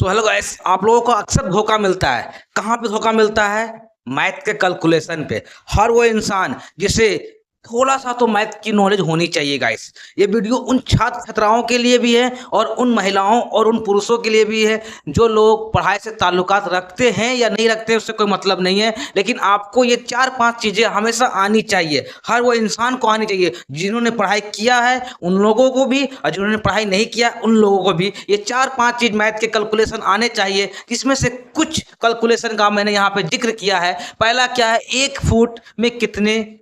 So hello guys, आप लोगों को अक्सर धोखा मिलता है। कहाँ पे धोखा मिलता है? मैथ के कैलकुलेशन पे। हर वो इंसान जिसे थोड़ा सा तो मैथ की नॉलेज होनी चाहिए गाइस। ये वीडियो उन छात्र छात्राओं के लिए भी है और उन महिलाओं और उन पुरुषों के लिए भी है जो लोग पढ़ाई से ताल्लुकात रखते हैं या नहीं रखते, उससे कोई मतलब नहीं है। लेकिन आपको ये 4-5 चीज़ें हमेशा आनी चाहिए। हर वो इंसान को आनी चाहिए, जिन्होंने पढ़ाई किया है उन लोगों को भी और जिन्होंने पढ़ाई नहीं किया उन लोगों को भी। ये 4-5 चीज़ मैथ के कैलकुलेशन आने चाहिए, जिसमें से कुछ कैलकुलेशन का मैंने यहाँ पे जिक्र किया है। पहला क्या है? 1 फुट में कितने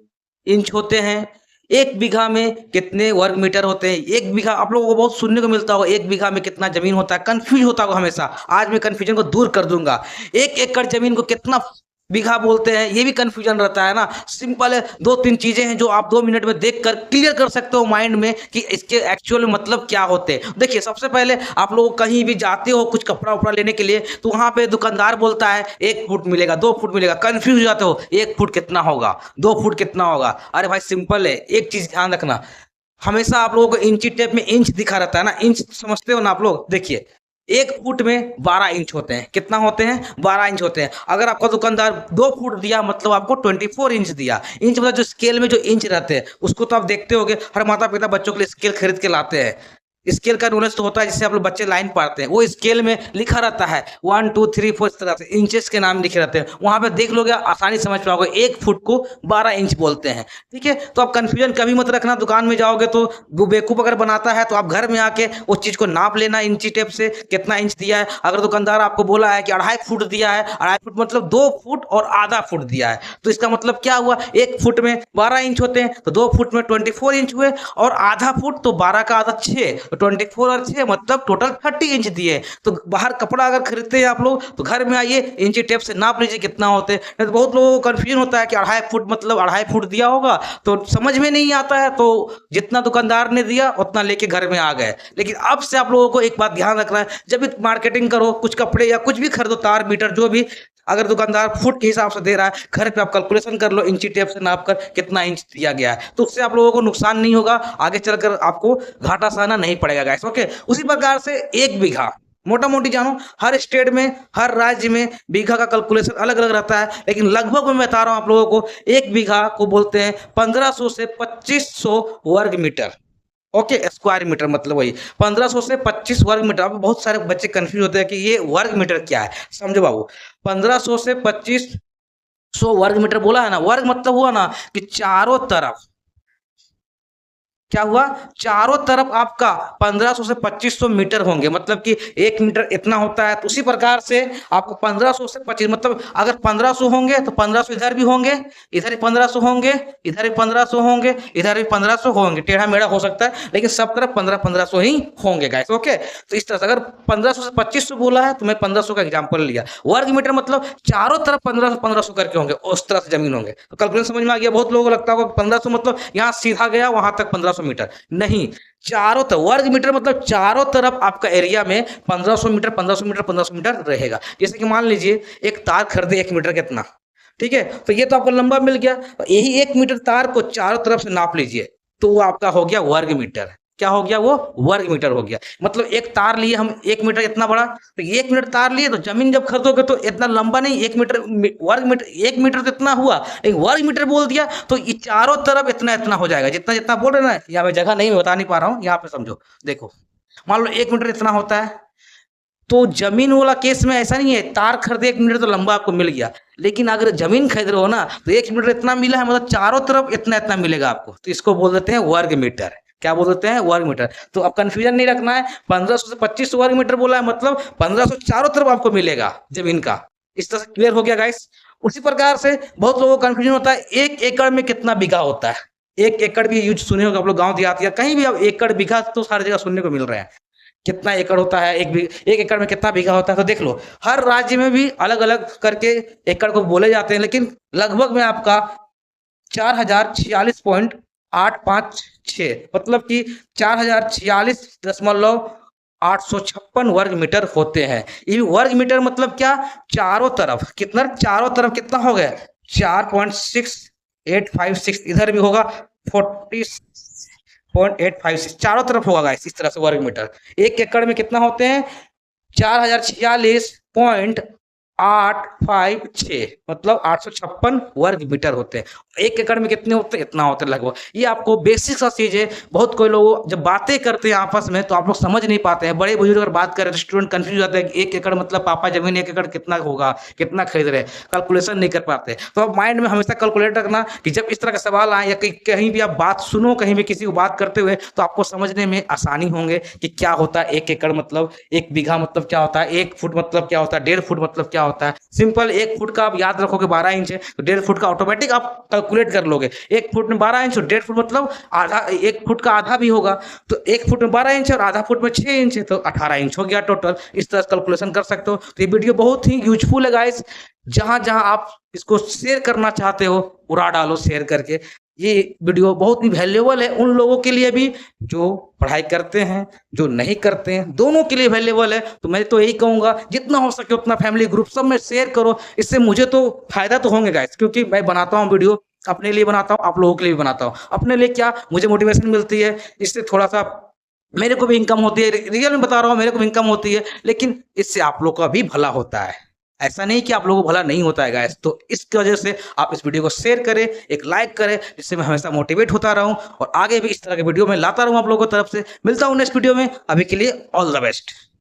इंच होते हैं? 1 बीघा में कितने वर्ग मीटर होते हैं? 1 बीघा आप लोगों को बहुत सुनने को मिलता होगा, 1 बीघा में कितना जमीन होता है, कंफ्यूज होता होगा हमेशा। आज मैं कंफ्यूजन को दूर कर दूंगा। 1 एकड़ जमीन को कितना बीघा बोलते हैं, ये भी कंफ्यूजन रहता है ना। सिंपल है, 2-3 चीजें हैं जो आप 2 मिनट में देखकर क्लियर कर सकते हो माइंड में कि इसके एक्चुअल मतलब क्या होते हैं। देखिए, सबसे पहले आप लोग कहीं भी जाते हो कुछ कपड़ा उपड़ा लेने के लिए, तो वहां पे दुकानदार बोलता है 1 फुट मिलेगा, 2 फुट मिलेगा। कंफ्यूज हो जाते हो, 1 फुट कितना होगा, 2 फुट कितना होगा। अरे भाई सिंपल है, एक चीज ध्यान रखना, हमेशा आप लोगों को इंची टेप में इंच दिखा रहता है ना। इंच समझते हो ना आप लोग? देखिए, 1 फुट में 12 इंच होते हैं। कितना होते हैं? 12 इंच होते हैं। अगर आपका दुकानदार 2 फुट दिया मतलब आपको 24 इंच दिया। इंच मतलब जो स्केल में जो इंच रहते हैं उसको तो आप देखते होगे, हर माता पिता बच्चों के लिए स्केल खरीद के लाते हैं। स्केल का नॉलेज तो होता है, जिससे आप लोग बच्चे लाइन पढ़ते हैं। वो स्केल में लिखा रहता है 1 2 3 4, इस तरह से इंचेस के नाम लिखे रहते हैं। वहां पे देख लोगे, आसानी समझ पाओगे 1 फुट को 12 इंच बोलते हैं। ठीक है, तो आप कंफ्यूजन कभी मत रखना। दुकान में जाओगे तो वो बेवकूफ अगर बनाता है तो आप घर में आके उस चीज को नाप लेना इंची टेप से, कितना इंच दिया है। अगर दुकानदार आपको बोला है कि 2.5 फुट दिया है, 2.5 फुट मतलब 2 फुट और आधा फुट दिया है, तो इसका मतलब क्या हुआ? 1 फुट में 12 इंच होते हैं तो 2 फुट में 24 इंच हुए, और आधा फुट तो 12 का आधा 6, तो 24 और 6 मतलब टोटल 30 इंच दिए। तो बाहर कपड़ा अगर खरीदते हैं आप लोग तो घर में आइए, इंची टेप से नाप लीजिए कितना होते हैं। नहीं तो बहुत लोगों को कंफ्यूजन होता है कि 2.5 फुट मतलब 2.5 फुट दिया होगा, तो समझ में नहीं आता है, तो जितना दुकानदार ने दिया उतना लेके घर में आ गए। लेकिन अब से आप लोगों को एक बात ध्यान रखना है, जब भी मार्केटिंग करो, कुछ कपड़े या कुछ भी खरीदो, तार मीटर जो भी, अगर दुकानदार फुट के हिसाब से दे रहा है, घर पे आप कैलकुलेशन कर लो इंची टेप से नाप कर कितना इंच दिया गया है, तो उससे आप लोगों को नुकसान नहीं होगा, आगे चलकर आपको घाटा सहना नहीं पड़ेगा गाइस। ओके, उसी प्रकार से 1 बीघा मोटा मोटी जानो, हर स्टेट में हर राज्य में बीघा का कैलकुलेशन अलग अलग रहता है, लेकिन लगभग मैं बता रहा हूं आप लोगों को, 1 बीघा को बोलते हैं 1500 से 2500 वर्ग मीटर। ओके, स्क्वायर मीटर मतलब वही 1500 से 25 वर्ग मीटर। अब बहुत सारे बच्चे कंफ्यूज होते हैं कि ये वर्ग मीटर क्या है। समझो बाबू, 1500 से 2500 वर्ग मीटर बोला है ना, वर्ग मतलब हुआ ना कि चारों तरफ क्या हुआ, चारों तरफ आपका 1500 से 2500 मीटर होंगे, मतलब कि 1 मीटर इतना होता है। तो उसी प्रकार से आपको 1500 से 25 मतलब अगर 1500 होंगे तो 1500 इधर भी होंगे, इधर भी 1500 होंगे, इधर भी 1500 होंगे, इधर भी 1500 होंगे। टेढ़ा मेढ़ा हो सकता है लेकिन सब तरफ 1500 ही होंगे गाइस। ओके, तो इस तरह से अगर 1500 से 2500 बोला है तो मैं 1500 का एग्जाम्पल लिया। वर्ग मीटर मतलब चारों तरफ 1500 करके होंगे, उस तरह से जमीन होंगे। तो कैलकुलेशन समझ में आ गया? बहुत लोगों को लगता होगा 1500 मतलब यहाँ सीधा गया वहां तक 1500 मीटर, नहीं, चारों तरफ वर्ग मीटर मतलब चारों तरफ आपका एरिया में 1500 मीटर 1500 मीटर 1500 मीटर रहेगा। जैसे कि मान लीजिए एक तार खरीदे 1 मीटर कितना, ठीक है, तो ये तो आपको लंबा मिल गया, यही 1 मीटर तार को चारों तरफ से नाप लीजिए तो वो आपका हो गया वर्ग मीटर। क्या हो गया? वो वर्ग मीटर हो गया। मतलब एक तार लिए हम 1 मीटर इतना बड़ा, तो 1 मीटर तार लिए तो जमीन जब खरीदोगे तो इतना लंबा नहीं, 1 मीटर वर्ग मीटर, 1 मीटर तो इतना हुआ, लेकिन वर्ग मीटर बोल दिया तो ये चारों तरफ इतना इतना हो जाएगा। जितना जितना बोल रहे ना, यहाँ पे जगह नहीं बता नहीं पा रहा हूँ, यहाँ पे समझो। देखो, मान लो 1 मीटर इतना होता है, तो जमीन वाला केस में ऐसा नहीं है, तार खरीदे 1 मीटर तो लंबा आपको मिल गया, लेकिन अगर जमीन खरीद रहे हो ना तो 1 मीटर इतना मिला है, मतलब चारों तरफ इतना इतना मिलेगा आपको, तो इसको बोल देते हैं वर्ग मीटर। क्या बोल देते हैं? वर्ग मीटर। तो अब कंफ्यूजन नहीं रखना है, 1500 से 2500 वर्ग मीटर बोला है मतलब 1500 चारों तरफ आपको मिलेगा जमीन का। इस तरह से क्लियर हो गया गाइस। उसी प्रकार से बहुत लोगों को कंफ्यूजन होता है 1 एकड़ में कितना बीघा होता है। 1 एकड़ भी यूज सुने होगा आप लोग, गाँव देहात या कहीं भी, अब एकड़ बीघा तो सारी जगह सुनने को मिल रहे हैं। कितना एकड़ होता है, 1 एकड़ में कितना बीघा होता है, तो देख लो हर राज्य में भी अलग अलग करके एकड़ को बोले जाते हैं, लेकिन लगभग में आपका 4046.856 मतलब कि 4046.856 वर्ग मीटर होते हैं। ये वर्ग मीटर मतलब क्या? चारों तरफ कितना, चारों तरफ कितना हो गया? 4.6856, इधर भी होगा 40.856, चारों तरफ होगा गाइस। इस तरह से वर्ग मीटर। 1 एकड़ में कितना होते हैं? 4046.856 मतलब 856 वर्ग मीटर होते हैं। 1 एकड़ में कितने होते हैं? इतना होता है लगभग। ये आपको बेसिक सा चीज़ है। बहुत कोई लोग जब बातें करते हैं आपस में तो आप लोग समझ नहीं पाते हैं। बड़े-बुजुर्ग अगर बात करें तो स्टूडेंट कन्फ्यूज़ हो जाते हैं कि 1 एकड़ मतलब पापा ज़मीन 1 एकड़ कितना होगा? कितना खरीद रहे हैं? कैलकुलेशन नहीं कर पाते। तो आप माइंड में हमेशा कैलकुलेट रखना कि जब इस तरह का सवाल आए या कहीं भी आप बात सुनो, कहीं भी किसी को बात करते हुए तो आपको समझने में आसानी होंगे कि क्या होता है 1 एकड़ मतलब 1 बीघा मतलब क्या होता है? 1 फुट मतलब क्या होता है? 1.5 फुट मतलब क्या होता है? सिंपल 1 फुट का आप याद रखोगे 12 इंच है, तो 1.5 फुट का ऑटोमेटिक आप कैलकुलेट कर लोगे। 1 फुट में 12 इंच और 1.5 फुट मतलब आधा 1 फुट का आधा भी होगा। तो 1 फुट में 12 इंच और आधा फुट में 6 इंच है, तो 18 इंच हो गया टोटल। इस तरह से कैलकुलेशन कर सकते हो। तो ये वीडियो बहुत ही यूज़फुल है गाइस। जहाँ-जहाँ आप इसको शेयर करना चाहते हो, उड़ा डालो शेयर करके। ये वीडियो बहुत ही वैल्यूएबल है उन लोगों के लिए भी जो पढ़ाई करते हैं, जो नहीं करते हैं, दोनों के लिए वैल्यूएबल है। तो मैं तो यही कहूँगा जितना हो सके उतना फैमिली ग्रुप सब में शेयर करो। इससे मुझे तो फ़ायदा तो होंगे गाइस, क्योंकि मैं बनाता हूँ वीडियो अपने लिए बनाता हूँ, आप लोगों के लिए भी बनाता हूँ। अपने लिए क्या, मुझे मोटिवेशन मिलती है, इससे थोड़ा-सा मेरे को भी इनकम होती है। रियल में बता रहा हूँ, मेरे को भी इनकम होती है, लेकिन इससे आप लोग का भी भला होता है। ऐसा नहीं कि आप लोगों को भला नहीं होता है गाइस। तो इसकी वजह से आप इस वीडियो को शेयर करें, एक लाइक करें, जिससे मैं हमेशा मोटिवेट होता रहूँ और आगे भी इस तरह के वीडियो मैं लाता रहूँ आप लोगों की तरफ से। मिलता हूँ नेक्स्ट वीडियो में, अभी के लिए ऑल द बेस्ट।